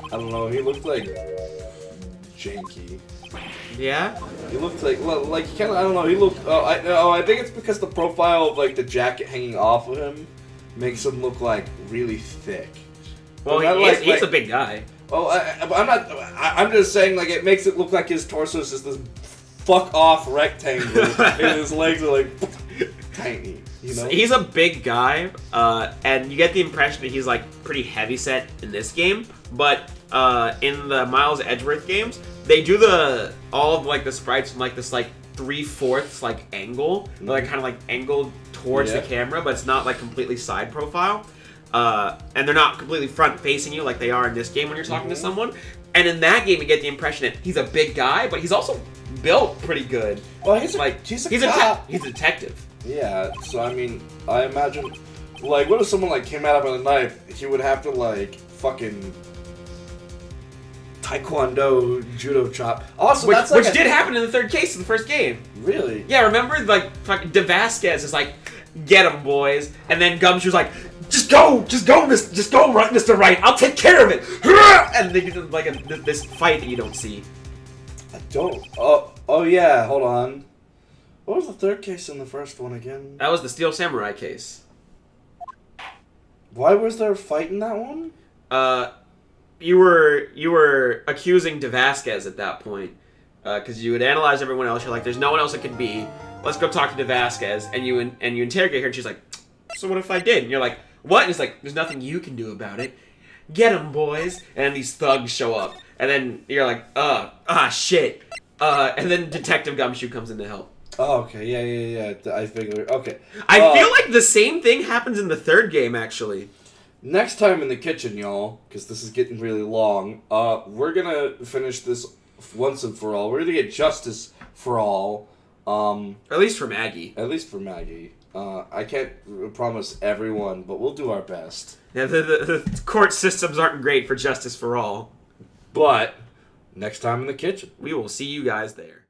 [SPEAKER 1] I don't know. He looked, like... janky.
[SPEAKER 2] Yeah?
[SPEAKER 1] He looked like he kind of, I don't know, he looked, I think it's because the profile of, like, the jacket hanging off of him makes him look, like, really thick.
[SPEAKER 2] Well, he's a big guy.
[SPEAKER 1] Oh, I'm just saying, like, it makes it look like his torso is just this fuck-off rectangle, and his legs are, like, tiny. You know?
[SPEAKER 2] He's a big guy, and you get the impression that he's like pretty heavyset in this game. But in the Miles Edgeworth games, they do all of like the sprites from like this like 3/4 like angle, they're like kind of like angled towards the camera, but it's not like completely side profile. And they're not completely front facing you like they are in this game when you're talking to someone. And in that game, you get the impression that he's a big guy, but he's also built pretty good.
[SPEAKER 1] Well, he's a cop.
[SPEAKER 2] He's a detective.
[SPEAKER 1] Yeah, so I mean, I imagine, like, what if someone like came at him with a knife? He would have to like fucking taekwondo judo chop. Also,
[SPEAKER 2] which did happen in the third case of the first game.
[SPEAKER 1] Really?
[SPEAKER 2] Yeah, remember like fucking DeVasquez is like, get him, boys, and then Gumshoe's like, just go, Mr. Wright, I'll take care of it. And they get like this fight that you don't see.
[SPEAKER 1] I don't. Oh yeah. Hold on. What was the third case in the first one again?
[SPEAKER 2] That was the Steel Samurai case.
[SPEAKER 1] Why was there a fight in that one?
[SPEAKER 2] You were accusing DeVasquez at that point, because you had analyzed everyone else. You're like, there's no one else it could be. Let's go talk to DeVasquez, and you interrogate her, and she's like, so what if I did? And you're like, what? And it's like, there's nothing you can do about it. Get 'em, boys. And then these thugs show up, and then you're like, shit. And then Detective Gumshoe comes in to help.
[SPEAKER 1] Oh, okay. Yeah. I figured. Okay.
[SPEAKER 2] I feel like the same thing happens in the third game, actually.
[SPEAKER 1] Next time in the kitchen, y'all, because this is getting really long, we're gonna finish this once and for all. We're gonna get justice for all.
[SPEAKER 2] At least for Maggie.
[SPEAKER 1] At least for Maggie. I can't promise everyone, but we'll do our best.
[SPEAKER 2] Yeah, the court systems aren't great for justice for all.
[SPEAKER 1] But, next time in the kitchen.
[SPEAKER 2] We will see you guys there.